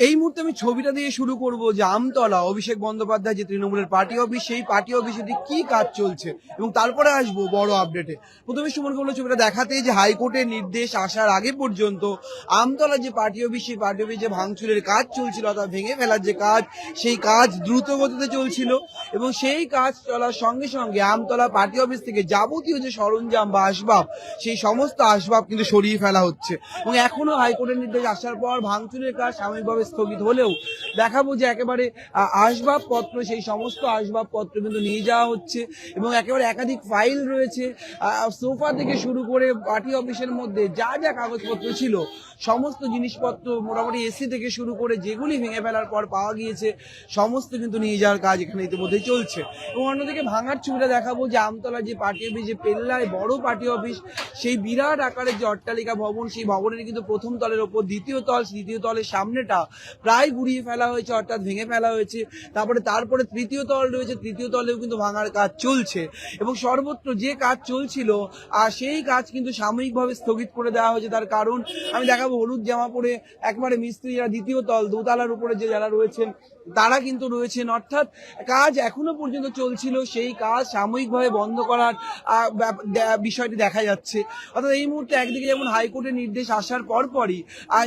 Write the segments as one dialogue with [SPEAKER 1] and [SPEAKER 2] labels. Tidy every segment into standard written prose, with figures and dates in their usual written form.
[SPEAKER 1] এই মুহূর্তে আমি ছবিটা দিয়ে শুরু করব যে আমতলা অভিষেক বন্দ্যোপাধ্যায় যে তৃণমূলের পার্টি অফিস, সেই পার্টি অফিসে ঠিক কি কাজ চলছে এবং তারপরে আসবো বড় আপডেটে। প্রথমে সুমনকে বললো ছবিটা দেখাতে যে হাইকোর্টের নির্দেশ আসার আগে পর্যন্ত আমতলা যে পার্টি অফিস, সেই পার্টি অফিস যে ভাঙচুরের কাজ চলছিল অর্থাৎ ভেঙে ফেলার যে কাজ, সেই কাজ দ্রুত গতিতে চলছিল এবং সেই কাজ চলার সঙ্গে সঙ্গে আমতলা পার্টি অফিস থেকে যাবতীয় যে সরঞ্জাম বা আসবাব, সেই সমস্ত আসবাব কিন্তু সরিয়ে ফেলা হচ্ছে এবং এখনো হাইকোর্টের নির্দেশ আসার পর ভাঙচুরের কাজ সাময়িকভাবে স্থগিত হলেও দেখাবো যে একেবারে আসবাবপত্র, সেই সমস্ত আসবাবপত্র কিন্তু নিয়ে যাওয়া হচ্ছে এবং একেবারে একাধিক ফাইল রয়েছে, সোফা থেকে শুরু করে পার্টি অফিসের মধ্যে যা যা কাগজপত্র ছিল সমস্ত জিনিসপত্র, মোটামুটি এসি থেকে শুরু করে যেগুলি ভেঙে ফেলার পর পাওয়া গিয়েছে সমস্ত কিন্তু নিয়ে যাওয়ার কাজ এখানে ইতিমধ্যে চলছে। এবং অন্যদিকে ভাঙার ছবিটা দেখাবো যে আমতলা যে পার্টি অফিস, যে পেল্লায় বড় পার্টি অফিস, সেই বিরাট আকারের যে অট্টালিকা ভবন, সেই ভবনের কিন্তু প্রথম তলের ওপর দ্বিতীয় তলের সামনেটা প্রায় গুড়িয়ে ফেলা হয়েছে, অর্থাৎ ভেঙে ফেলা হয়েছে। তারপরে তৃতীয় তল রয়েছে, তৃতীয় তলেও কিন্তু ভাঙার কাজ চলছে এবং সর্বত্র যে কাজ চলছিল আর সেই কাজ কিন্তু সাময়িকভাবে স্থগিত করে দেওয়া হয়েছে। তার কারণ আমি দেখাবো, হলুদ জামা পরে একবারে মিস্ত্রি যারা দ্বিতীয় তল দোতলার উপরে যে যারা রয়েছেন তারা কিন্তু রয়েছেন, অর্থাৎ কাজ এখনো পর্যন্ত চলছিল, সেই কাজ সাময়িকভাবে বন্ধ করার বিষয়টি দেখা যাচ্ছে। অর্থাৎ এই মুহূর্তে একদিকে যেমন হাইকোর্টের নির্দেশ আসার পরপরই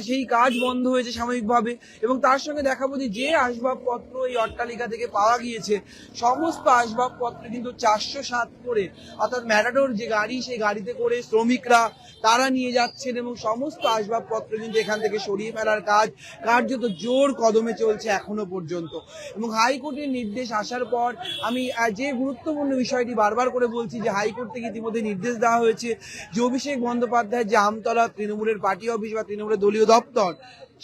[SPEAKER 1] সেই কাজ বন্ধ হয়েছে সাময়িকভাবে এবং তার সঙ্গে দেখাবো যে আসবাবপত্র এই অট্টালিকা থেকে পাওয়া গিয়েছে সমস্ত আসবাবপত্র কিন্তু 407 করে, অর্থাৎ ম্যাটাডোর যে গাড়ি, সেই গাড়িতে করে শ্রমিকরা তারা নিয়ে যাচ্ছেন এবং সমস্ত আসবাবপত্র কিন্তু এখান থেকে সরিয়ে ফেলার কাজ কার্যত জোর কদমে চলছে এখনো পর্যন্ত। এবং হাইকোর্টের নির্দেশ আসার পর আমি যে গুরুত্বপূর্ণ বিষয়টি বারবার করে বলছি যে হাইকোর্ট থেকে ইতিমধ্যে নির্দেশ দেওয়া হয়েছে যে অভিষেক বন্দ্যোপাধ্যায় যে আমতলা তৃণমূলের পার্টি অফিস বা তৃণমূলের দলীয় দপ্তর,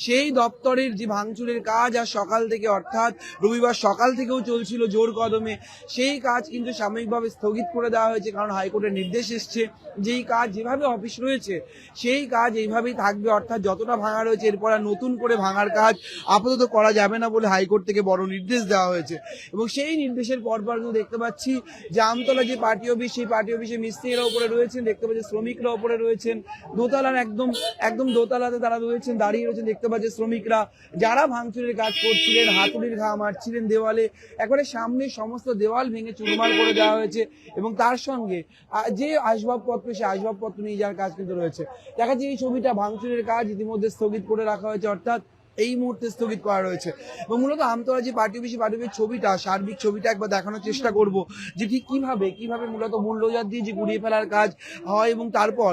[SPEAKER 1] সেই দপ্তরের যে ভাঙচুরের কাজ আর সকাল থেকে, অর্থাৎ রবিবার সকাল থেকেও চলছিল জোর কদমে, সেই কাজ কিন্তু সাময়িকভাবে স্থগিত করে দেওয়া হয়েছে। কারণ হাইকোর্টের নির্দেশ এসছে যেই কাজ যেভাবে অফিস রয়েছে সেই কাজ এইভাবেই থাকবে, অর্থাৎ যতটা ভাঙা রয়েছে এরপর আর নতুন করে ভাঙার কাজ আপাতত করা যাবে না বলে হাইকোর্ট থেকে বড় নির্দেশ দেওয়া হয়েছে। এবং সেই নির্দেশের পরপর কিন্তু দেখতে পাচ্ছি যে আমতলা যে পার্টি অফিস, সেই পার্টি অফিসে মিস্ত্রিরা উপরে রয়েছেন, দেখতে পাচ্ছি শ্রমিকরা উপরে রয়েছেন, দোতলার একদম দোতলাতে তারা রয়েছেন, দাঁড়িয়ে রয়েছেন। দেখতে পাচ্ছি শ্রমিকরা যারা ভাঙচুরের কাজ করছিলেন হাতুড়ির ঘা মারছিলেন দেওয়ালে, একবারে সামনে সমস্ত দেওয়াল ভেঙে চুরমার করে দেওয়া হয়েছে এবং তার সঙ্গে যে আসবাবপত্র, সেই আসবাবপত্র নিয়ে যাওয়ার কাজ কিন্তু রয়েছে। দেখা যাচ্ছে এই ছবিটা ভাঙচুরের কাজ ইতিমধ্যে স্থগিত করে রাখা হয়েছে, অর্থাৎ এই মুহূর্তে স্থগিত করা রয়েছে। এবং মূলত আমতলা যে পার্টি অফিসের ছবিটা, সার্বিক ছবিটা একবার দেখানোর চেষ্টা করব যে ঠিক কিভাবে মূলত বুলডোজার দিয়ে যে গুড়িয়ে ফেলার কাজ হয় এবং তারপর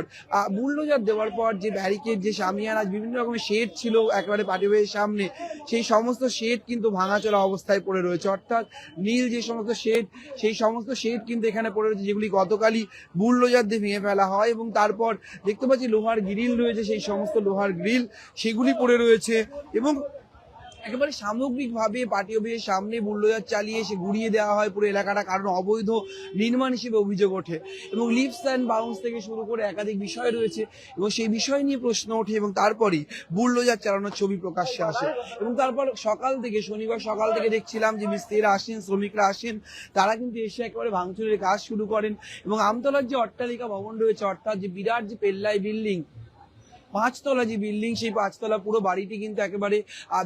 [SPEAKER 1] বুলডোজার দেওয়ার পর যে ব্যারিকেড, যে সামিয়ানা, বিভিন্ন রকমের শেড ছিল একেবারে পার্টি অফিসের সামনে, সেই সমস্ত শেড কিন্তু ভাঙাচোরা অবস্থায় পড়ে রয়েছে, অর্থাৎ নীল যে সমস্ত শেড, সেই সমস্ত শেড কিন্তু এখানে পড়ে রয়েছে যেগুলি গতকালই বুলডোজার দিয়ে ভেঙে ফেলা হয়। এবং তারপর দেখতে পাচ্ছি লোহার গ্রিল রয়েছে, সেই সমস্ত লোহার গ্রিল সেগুলি পড়ে রয়েছে এবং একেবারে সামগ্রিকভাবে পার্টি অফিসের সামনে বুলডোজার চালিয়ে সে ঘুরিয়ে দেওয়া হয় পুরো এলাকাটা, কারণ অবৈধ নির্মাণ হিসেবে অভিযোগ ওঠে এবং লিফটস অ্যান্ড বাউন্স থেকে শুরু করে একাধিক বিষয় রয়েছে এবং সেই বিষয় নিয়ে প্রশ্ন ওঠে এবং তারপরেই বুলডোজার চালানোর ছবি প্রকাশ্যে আসে। এবং তারপর শনিবার সকাল থেকে দেখছিলাম যে মিস্ত্রিরা আসেন, শ্রমিকরা আসেন, তারা কিন্তু এসে একেবারে ভাঙচুরের কাজ শুরু করেন এবং আমতলার যে অট্টালিকা ভবন রয়েছে, অর্থাৎ যে বিরাট যে পেল্লাই বিল্ডিং, 5 তলা যে বিল্ডিং, সেই 5 তলা পুরো বাড়িটি কিন্তু একেবারে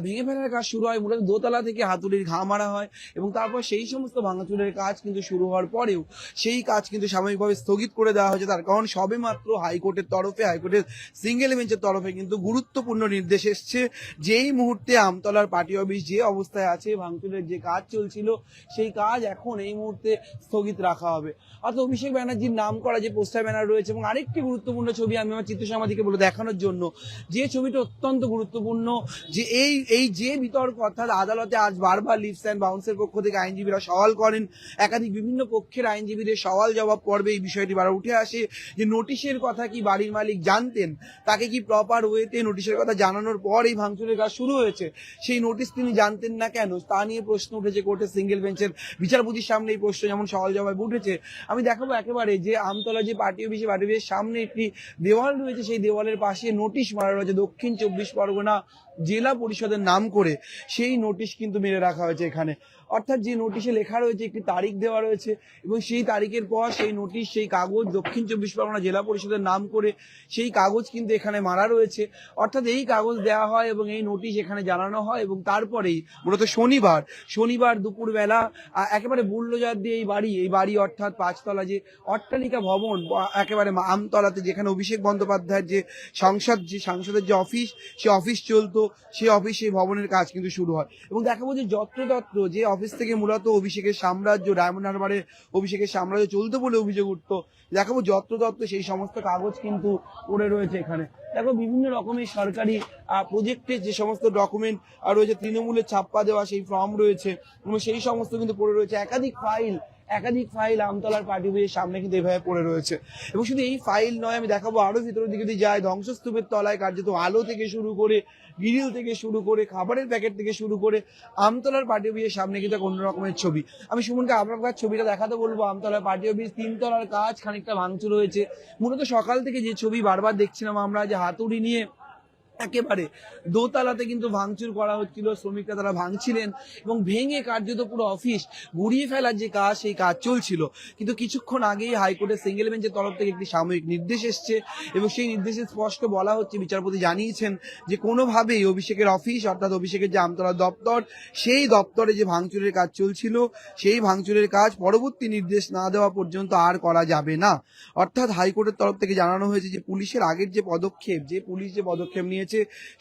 [SPEAKER 1] ভেঙে ফেলার কাজ শুরু হয়। মূলত দোতলা থেকে হাতুড়ির ঘা মারা হয় এবং তারপর সেই সমস্ত ভাঙচুরের কাজ কিন্তু শুরু হওয়ার পরেও সেই কাজ কিন্তু সাময়িকভাবে স্থগিত করে দেওয়া হয়েছে। তার কারণ সবে মাত্র হাইকোর্টের সিঙ্গেল বেঞ্চের তরফে কিন্তু গুরুত্বপূর্ণ নির্দেশ এসছে যেই মুহূর্তে আমতলার পার্টি অফিস যে অবস্থায় আছে, ভাঙচুরের যে কাজ চলছিল, সেই কাজ এখন এই মুহূর্তে স্থগিত রাখা হবে। অর্থাৎ অভিষেক ব্যানার্জির নাম করা যে পোস্টার ব্যানার রয়েছে এবং আরেকটি গুরুত্বপূর্ণ ছবি আমি আমার চিত্রসামাদিকে বলে দেখানোর জন্য, যে ছবিটা অত্যন্ত গুরুত্বপূর্ণ, যে এই যে বিতর্ক, অর্থাৎ আদালতে আজ বারবার লিফটস অ্যান্ড বাউন্সের পক্ষ থেকে আইনজীবীরা সওয়াল করেন, একাধিক বিভিন্ন পক্ষের আইনজীবীদের সওয়াল জবাব পর্বে এই বিষয়টি বারবার উঠে আসে যে নোটিশের কথা কি বাড়ির মালিক জানতেন, তাকে কি প্রপার ওয়েতে নোটিশের কথা জানানোর পর এই ভাঙচুরের কাজ শুরু হয়েছে, সেই নোটিশ তিনি জানতেন না কেন, তা নিয়ে প্রশ্ন উঠেছে কোর্টের সিঙ্গেল বেঞ্চের বিচারপতির সামনে। এই প্রশ্ন যেমন সওয়াল জবাব উঠেছে, আমি দেখাবো একেবারে যে আমতলা যে পার্টি অফিসের সামনে একটি দেওয়াল রয়েছে, সেই দেওয়ালের পাশে সে নোটিশ মারা রয়েছে দক্ষিণ 24 পরগনা জেলা পরিষদের নাম করে, সেই নোটিশ কিন্তু মেরে রাখা হয়েছে এখানে। অর্থাৎ যে নোটিশে লেখা রয়েছে, একটি তারিখ দেওয়া রয়েছে এবং সেই তারিখের পর সেই নোটিশ, সেই কাগজ দক্ষিণ 24 পরগনা জেলা পরিষদের নাম করে সেই কাগজ কিন্তু এখানে মারা রয়েছে। অর্থাৎ এই কাগজ দেওয়া হয় এবং এই নোটিশ এখানে জানানো হয় এবং তারপরেই মূলত শনিবার দুপুরবেলা একেবারে বুলডোজার দিয়ে এই বাড়ি অর্থাৎ 5 তলা যে অট্টালিকা ভবন একেবারে আমতলাতে, যেখানে অভিষেক বন্দ্যোপাধ্যায়ের যে সাংসদের যে অফিস, সে অফিস চলতো, সেই অফিস, সেই ভবনের কাজ কিন্তু শুরু হয়। এবং দেখাবো যে যত্রতত্র যে অফিস থেকে মূলত অভিষেকের সাম্রাজ্য, ডায়মন্ড হারবারে অভিষেকের সাম্রাজ্য চলতো বলে অভিযোগ উঠতো, দেখাবো যত্রতত্র সেই সমস্ত কাগজ কিন্তু পড়ে রয়েছে এখানে। দেখো বিভিন্ন রকমের সরকারি প্রজেক্টের যে সমস্ত ডকুমেন্ট রয়েছে, তৃণমূলের ছাপ্পা দেওয়া সেই ফর্ম রয়েছে এবং সেই সমস্ত কিন্তু পড়ে রয়েছে। একাধিক ফাইল আমতলার পার্টি অফিসের সামনে কিন্তু এভাবে পড়ে রয়েছে। এবং শুধু এই ফাইল নয়, আমি দেখাবো আরো ভিতরের দিকে যদি যায়, ধ্বংসস্তূপের তলায় কার্যত আলো থেকে শুরু করে, গ্রিল থেকে শুরু করে, খাবারের প্যাকেট থেকে শুরু করে আমতলার পার্টি অফিসের সামনে কিন্তু অন্য রকমের ছবি। আমি সুমনকে আপনার ছবিটা দেখাতে বলবো। আমতলার পার্টি অফিস 3 তলার কাজ খানিকটা ভাঙচুর হয়েছে। মূলত সকাল থেকে যে ছবি বারবার দেখছিলাম আমরা, যে হাতুড়ি নিয়ে একেবারে দোতলাতে কিন্তু ভাঙচুর করা হচ্ছিল, শ্রমিকরা তারা ভাঙছিলেন এবং ভেঙে কার্যত পুরো অফিস গুড়িয়ে ফেলার যে কাজ, সেই কাজ চলছিল। কিন্তু কিছুক্ষণ আগেই হাইকোর্টের সিঙ্গেল বেঞ্চের তরফ থেকে একটি সাময়িক নির্দেশ এসছে এবং সেই নির্দেশে স্পষ্ট বলা হচ্ছে, বিচারপতি জানিয়েছেন যে কোনোভাবেই অভিষেকের অফিস অর্থাৎ অভিষেকের যে আমতলা দপ্তর, সেই দপ্তরে যে ভাঙচুরের কাজ চলছিল, সেই ভাঙচুরের কাজ পরবর্তী নির্দেশ না দেওয়া পর্যন্ত আর করা যাবে না। অর্থাৎ হাইকোর্টের তরফ থেকে জানানো হয়েছে যে পুলিশের আগের যে পদক্ষেপ, পুলিশ যে পদক্ষেপ নিয়েছে,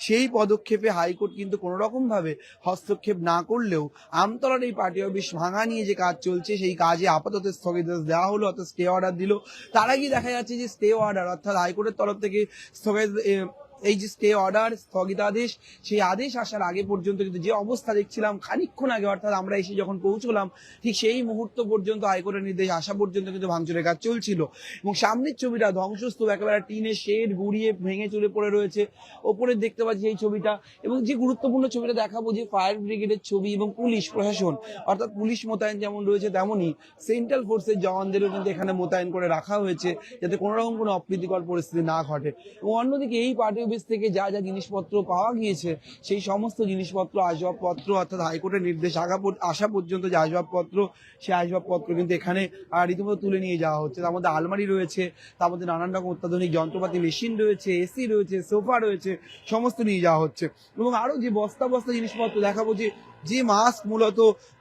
[SPEAKER 1] সেই পদক্ষেপে হাইকোর্ট কিন্তু কোন রকম ভাবে হস্তক্ষেপ না করলেও আমতলার এই পার্টি অফিস ভাঙা নিয়ে যে কাজ চলছে, সেই কাজে আপাতত স্থগিতাদেশ দেওয়া হলো, অর্থাৎ স্টে অর্ডার দিল। তার আগে দেখা যাচ্ছে যে স্টে অর্ডার অর্থাৎ হাইকোর্টের তরফ থেকে এই যে স্টে অর্ডার, স্থগিতাদেশ, সেই আদেশ আসার আগে পর্যন্ত কিন্তু যে অবস্থা দেখছিলাম খানিকক্ষণ আগে, অর্থাৎ আমরা এসে যখন পৌঁছলাম ঠিক সেই মুহূর্ত পর্যন্ত, হাইকোর্টের নির্দেশ আসা পর্যন্ত কিন্তু ভাঙচুরের কাজ চলছিল। এবং সামনের ছবিটা ধ্বংসস্তূপ, একেবারে টিনের শেড গুড়িয়ে ভেঙে চলে পড়ে রয়েছে, ওপরে দেখতে পাচ্ছি এই ছবিটা। এবং যে গুরুত্বপূর্ণ ছবিটা দেখাবো, যে ফায়ার ব্রিগেডের ছবি এবং পুলিশ প্রশাসন অর্থাৎ পুলিশ মোতায়েন যেমন রয়েছে, তেমনই সেন্ট্রাল ফোর্সের জওয়ানদেরও কিন্তু এখানে মোতায়েন করে রাখা হয়েছে, যাতে কোনো রকম কোনো অপ্রীতিকর পরিস্থিতি না ঘটে। এবং অন্যদিকে এই পার্টি থেকে যা যা জিনিসপত্র পাওয়া গিয়েছে, সেই সমস্ত জিনিসপত্র, আসবাবপত্র অর্থাৎ হাইকোর্টের নির্দেশ আসা পর্যন্ত যে আসবাবপত্র, সেই আসবাবপত্র কিন্তু এখানে রীতিমতো তুলে নিয়ে যাওয়া হচ্ছে। তার মধ্যে আলমারি রয়েছে, তার মধ্যে নানান রকম অত্যাধুনিক যন্ত্রপাতি, মেশিন রয়েছে, এসি রয়েছে, সোফা রয়েছে, সমস্ত নিয়ে যাওয়া হচ্ছে। এবং আরো যে বস্তা জিনিসপত্র দেখাবো, যে মাস্ক মূলত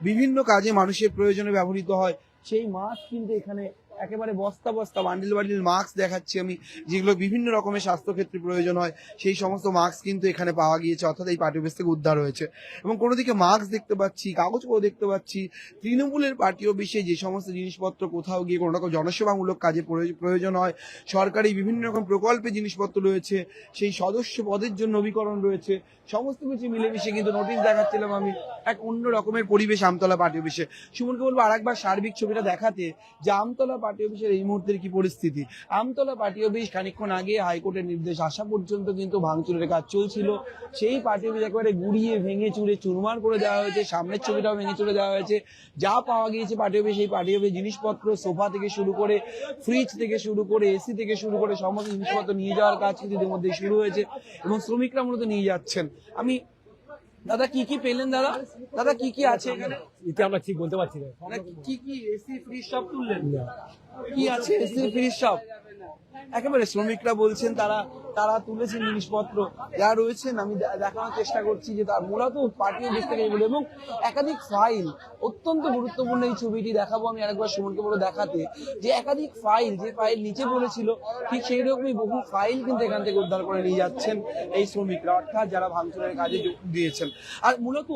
[SPEAKER 1] বিভিন্ন কাজে মানুষের প্রয়োজনে ব্যবহৃত হয়, সেই মাস্ক কিন্তু এখানে একেবারে বস্তা বান্ডিল মাস্ক দেখাচ্ছি আমি, যেগুলো বিভিন্ন রকমের স্বাস্থ্যক্ষেত্রে প্রয়োজন হয়, সেই সমস্ত মাস্ক কিন্তু এখানে পাওয়া গিয়েছে, অর্থাৎ এই পার্টি অফিস থেকে উদ্ধার হয়েছে। এবং কোনো দিকে মাস্ক দেখতে পাচ্ছি, কাগজপত্র দেখতে পাচ্ছি। তৃণমূলের পার্টি অফিসে যে সমস্ত জিনিসপত্র কোথাও গিয়ে কোনো রকম জনসেবামূলক কাজে প্রয়োজন হয়, সরকারি বিভিন্ন রকম প্রকল্পে জিনিসপত্র রয়েছে, সেই সদস্য পদের জন্য নবীকরণ রয়েছে, সমস্ত কিছু মিলেমিশে কিন্তু নোটিশ দেখাচ্ছিলাম আমি এক অন্য রকমের পরিবেশ আমতলা পার্টি অফিসে। সুমনকে বলবো আরেকবার সার্বিক ছবিটা দেখাতে, যে আমতলা পার্টি অফিসের এই মুহূর্তের কি পরিস্থিতি। আমতলা পার্টি অফিস খানিকক্ষণ আগে হাইকোর্টের নির্দেশ আসা পর্যন্ত কিন্তু ভাঙচুরের কাজ চলছিল। সেই পার্টি অফিস একেবারে গুড়িয়ে ভেঙে চুরে চুরমার করে দেওয়া হয়েছে, সামনের ছবিটাও ভেঙে চুরে দেওয়া হয়েছে। যা পাওয়া গিয়েছে পার্টি অফিস, সেই পার্টি অফিস জিনিসপত্র, সোফা থেকে শুরু করে, ফ্রিজ থেকে শুরু করে, এসি থেকে শুরু করে সমস্ত জিনিসপত্র নিয়ে যাওয়ার কাজ কিন্তু ইতিমধ্যে শুরু হয়েছে এবং শ্রমিকরা মূলত নিয়ে যাচ্ছেন। আমি দাদা কি কি পেলেন, দাদা কি কি আছে এখানে?
[SPEAKER 2] এটা আমরা ঠিক বলতে পারছি না।
[SPEAKER 1] কি এসি ফ্রিজ সব তুললেন? কি আছে এসি ফ্রিজ সব? একেবারে শ্রমিকরা বলছেন তারা তুলেছেন জিনিসপত্র যা রয়েছেন। আমি দেখানোর চেষ্টা করছি যে তার মূলত পার্টি অফিস থেকে এগুলো, এবং একাধিক ফাইল, অত্যন্ত গুরুত্বপূর্ণ এই ছবিটি দেখাবো আমি আরেকবার সুমনকে বলে দেখাতে, যে একাধিক ফাইল, যে ফাইল নিচে পড়েছিল ঠিক সেই রকমই বহু ফাইল কিন্তু এখান থেকে উদ্ধার করে নিয়ে যাচ্ছেন এই শ্রমিকরা, অর্থাৎ যারা ভাঙচুরের কাজে যোগ দিয়েছেন। আর মূলত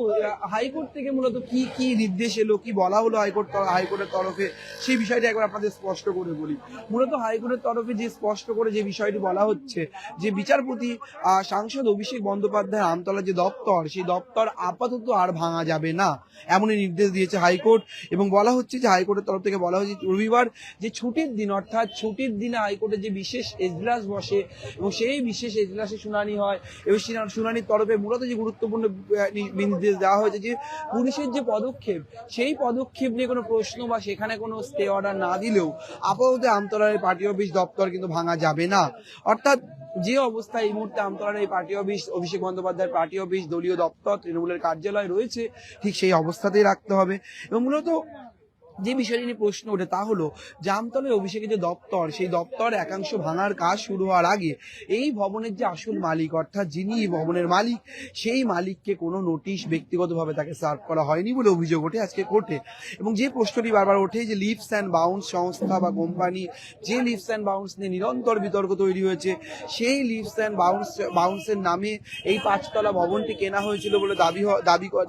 [SPEAKER 1] হাইকোর্ট থেকে মূলত কি কি নির্দেশ এলো, কি বলা হলো হাইকোর্টের তরফে, সেই বিষয়টি একবার আপনাদের স্পষ্ট করে বলি। মূলত হাইকোর্টের তরফে যে স্পষ্ট করে যে বিষয়টি বলা হচ্ছে, যে বিচারপতি সাংসদ অভিষেক বন্দ্যোপাধ্যায় আমতলা যে দপ্তর, সেই দপ্তর আপাতত আর ভাঙা যাবে না, এমনই নির্দেশ দিয়েছে হাইকোর্ট। এবং বলা হচ্ছে যে হাইকোর্টের তরফ থেকে বলা হয়েছে রবিবার যে ছুটির দিন, অর্থাৎ ছুটির দিনে হাইকোর্টের যে বিশেষ এজলাস বসে এবং সেই বিশেষ এজলাসে শুনানি হয়, এবং শুনানির তরফে মূলত যে গুরুত্বপূর্ণ নির্দেশ দেওয়া হয়েছে যে পুলিশের যে পদক্ষেপ, সেই পদক্ষেপ নিয়ে কোনো প্রশ্ন বা সেখানে কোনো স্টে অর্ডার না দিলেও আপাতত আমতলার পার্টি অফিস দপ্তর কিন্তু ভাঙা যাবে না। অর্থাৎ যে অবস্থা এই মুহূর্তে আমতলার এই পার্টি অফিস, অভিষেক বন্দ্যোপাধ্যায়ের পার্টি অফিস, দলীয় দপ্তর, তৃণমূলের কার্যালয় রয়েছে, ঠিক সেই অবস্থাতেই রাখতে হবে। এবং মূলত যে বিষয়টি নিয়ে প্রশ্ন ওঠে তা হলো জামতলায় অভিষেকের যে দপ্তর, সেই দপ্তর একাংশ ভাঙার কাজ শুরু হওয়ার আগে এই ভবনের যে আসল মালিক, অর্থাৎ যিনি এই ভবনের মালিক, সেই মালিককে কোনো নোটিশ ব্যক্তিগতভাবে তাকে সার্ভ করা হয়নি বলে অভিযোগ ওঠে আজকে কোর্টে। এবং যে প্রশ্নটি বারবার ওঠে যে লিফটস অ্যান্ড বাউন্স সংস্থা বা কোম্পানি, যে লিফটস অ্যান্ড বাউন্স নিয়ে নিরন্তর বিতর্ক তৈরি হয়েছে, সেই লিফটস অ্যান্ড বাউন্সের নামে এই 5 তলা ভবনটি কেনা হয়েছিল বলে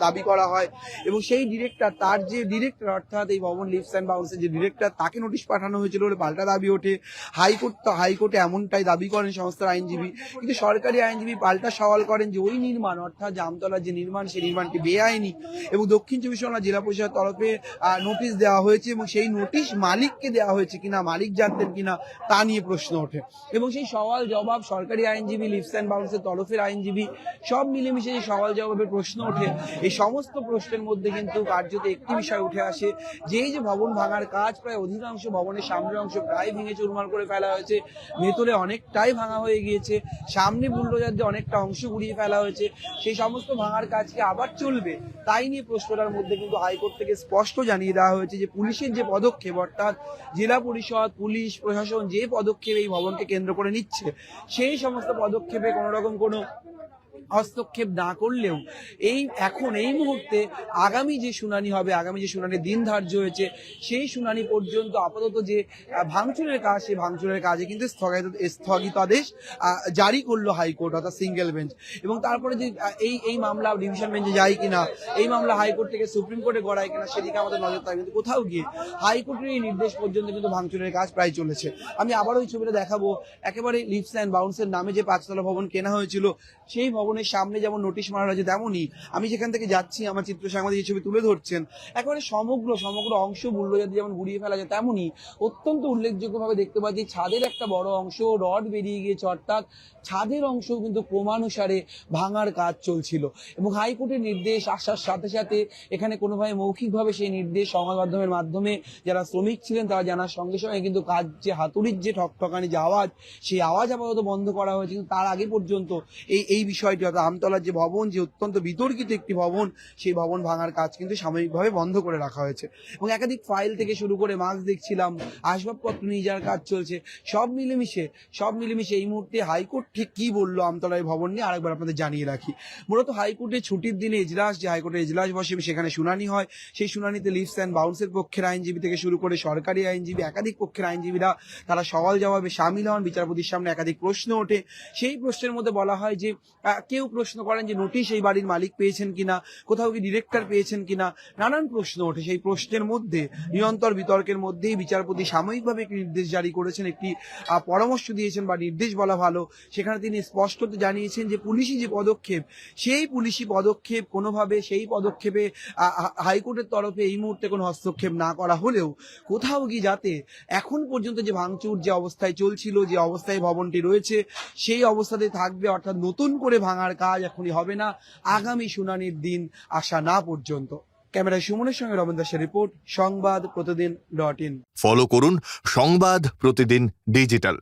[SPEAKER 1] দাবি করা হয়। এবং সেই ডিরেক্টর, তার যে ডিরেক্টর অর্থাৎ এই লিফটস অ্যান্ড বাউন্সের যে ডিরেক্টর, তাকে নোটিশ পাঠানো হয়েছিল বলে পাল্টা দাবি ওঠে। হাইকোর্টে এমনটাই দাবি করেন সংস্থার আইনজীবী, কিন্তু সরকারি আইনজীবী পাল্টা সওয়াল করেন যে ওই নির্মাণ, অর্থাৎ জামতলার যে নির্মাণ, সেই নির্মাণটি বেআইনি এবং দক্ষিণ চব্বিশ পরগনা জেলা পরিষদের তরফে নোটিশ দেওয়া হয়েছে এবং সেই নোটিশ মালিককে দেওয়া হয়েছে কিনা, মালিক জানতেন কিনা, তা নিয়ে প্রশ্ন ওঠে। এবং সেই সওয়াল জবাব সরকারি আইনজীবী, লিফটস অ্যান্ড বাউন্সের তরফের আইনজীবী, সব মিলেমিশে যে সওয়াল জবাবের প্রশ্ন ওঠে, এই সমস্ত প্রশ্নের মধ্যে কিন্তু কার্যত একটি বিষয় উঠে আসে যে এই যে ভবন ভাঙার কাজ, প্রায় অধিকাংশ ভবনের সামনের অংশ প্রায় ভেঙে চুরমার করে ফেলা হয়েছে, ভেতরে অনেকটাই ভাঙা হয়ে গিয়েছে, সামনে বুলডোজার দিয়ে অনেকটা অংশ গুড়িয়ে ফেলা হয়েছে, সেই সমস্ত ভাঙার কাজ কি আবার চলবে, তাই নিয়ে প্রশ্নটার মধ্যে কিন্তু হাইকোর্ট থেকে স্পষ্ট জানিয়ে দেওয়া হয়েছে যে পুলিশের যে পদক্ষেপ, অর্থাৎ জেলা পরিষদ, পুলিশ প্রশাসন যে পদক্ষেপ এই ভবনকে কেন্দ্র করে নিচ্ছে, সেই সমস্ত পদক্ষেপে কোনো রকম কোনো হস্তক্ষেপ না করলেও এই মুহূর্তে আগামী যে শুনানি হবে, আগামী যে শুনানির দিন ধার্য হয়েছে, সেই শুনানি পর্যন্ত আপাতত যে ভাঙচুরের কাজ, সেই ভাঙচুরের কাজে কিন্তু স্থগিতাদেশ জারি করলো হাইকোর্ট, অর্থাৎ সিঙ্গেল বেঞ্চ। এবং তারপরে যে এই মামলা ডিভিশন বেঞ্চে যায় কিনা, এই মামলা হাইকোর্ট থেকে সুপ্রিম কোর্টে গড়ায় কিনা, সেদিকে আমাদের নজর থাকে। কিন্তু কোথাও গিয়ে হাইকোর্টের এই নির্দেশ পর্যন্ত কিন্তু ভাঙচুরের কাজ প্রায় চলেছে। আমি আবার ওই ছবিটা দেখাবো, একেবারে লিফটস অ্যান্ড বাউন্সের নামে যে 5 তলা ভবন কেনা হয়েছিল, সেই ভবনের সামনে যেমন নোটিশ মারা হয়েছে, তেমনই আমি যেখান থেকে যাচ্ছি, আমার চিত্র সাংবাদিক ছবি তুলে ধরছেন, একেবারে সমগ্র অংশ বুলডোজার দিয়ে যেমন ঘুরিয়ে ফেলা যায়, তেমনই অত্যন্ত উল্লেখযোগ্যভাবে দেখতে পাচ্ছি ছাদের একটা বড় অংশ রড বেরিয়ে গিয়েছে, অর্থাৎ ছাদের অংশ কিন্তু ক্রমানুসারে ভাঙার কাজ চলছিল। এবং হাইকোর্টের নির্দেশ আসার সাথে সাথে এখানে কোনোভাবে মৌখিকভাবে সেই নির্দেশ সংবাদ মাধ্যমের মাধ্যমে যারা শ্রমিক ছিলেন তারা জানার সঙ্গে সঙ্গে কিন্তু কাজ, যে হাতুড়ির যে ঠকঠকানি যে আওয়াজ, সেই আওয়াজ আপাতত বন্ধ করা হয়েছে। কিন্তু তার আগে পর্যন্ত এই বিষয়টি, অর্থাৎ আমতলার যে ভবন, যে অত্যন্ত বিতর্কিত একটি ভবন, সেই ভবন ভাঙার কাজ কিন্তু সাময়িকভাবে বন্ধ করে রাখা হয়েছে। এবং একাধিক ফাইল থেকে শুরু করে মাস্ক দেখছিলাম, আসবাবপত্র নিয়ে যাওয়ার কাজ চলছে, সব মিলেমিশে এই মুহূর্তে হাইকোর্ট ঠিক কি বললো আমতলার ভবন নিয়ে আরেকবার আপনাদের জানিয়ে রাখি। মূলত হাইকোর্টের ছুটির দিনে এজলাস, যে হাইকোর্টের এজলাস বসে সেখানে শুনানি হয়, সেই শুনানিতে লিফটস অ্যান্ড বাউন্সের পক্ষের আইনজীবী থেকে শুরু করে সরকারি আইনজীবী, একাধিক পক্ষের আইনজীবীরা তারা সওয়াল জবাবে সামিল হন। বিচারপতির সামনে একাধিক প্রশ্ন ওঠে, সেই প্রশ্নের মধ্যে বলা হয় যে কেউ প্রশ্ন করেন যে নোটিশ এই বাড়ির মালিক পেয়েছেন কিনা, কোথাও কি ডিরেক্টর পেয়েছেন কিনা, নানান প্রশ্ন ওঠে। সেই প্রশ্নের মধ্যে নিরন্তর বিতর্কের মধ্যেই বিচারপতি সাময়িকভাবে একটি নির্দেশ জারি করেছেন, একটি পরামর্শ দিয়েছেন বা নির্দেশ বলা ভালো। সেখানে তিনি স্পষ্ট জানিয়েছেন যে পুলিশি যে পদক্ষেপ, সেই পুলিশি পদক্ষেপ কোনোভাবে, সেই পদক্ষেপে হাইকোর্টের তরফে এই মুহূর্তে কোনো হস্তক্ষেপ না করা হলেও কোথাও গিয়ে যাতে এখন পর্যন্ত যে ভাঙচুর যে অবস্থায় চলছিল, যে অবস্থায় ভবনটি রয়েছে, সেই অবস্থাতে থাকবে, অর্থাৎ নতুন করে ভাঙার কাজ এখনই হবে না আগামী শুনানির দিন আসা না পর্যন্ত। ক্যামেরায় সুমনের সঙ্গে রবীন্দ্র দাসের রিপোর্ট, সংবাদ প্রতিদিন .in।
[SPEAKER 2] ফলো করুন সংবাদ প্রতিদিন ডিজিটাল।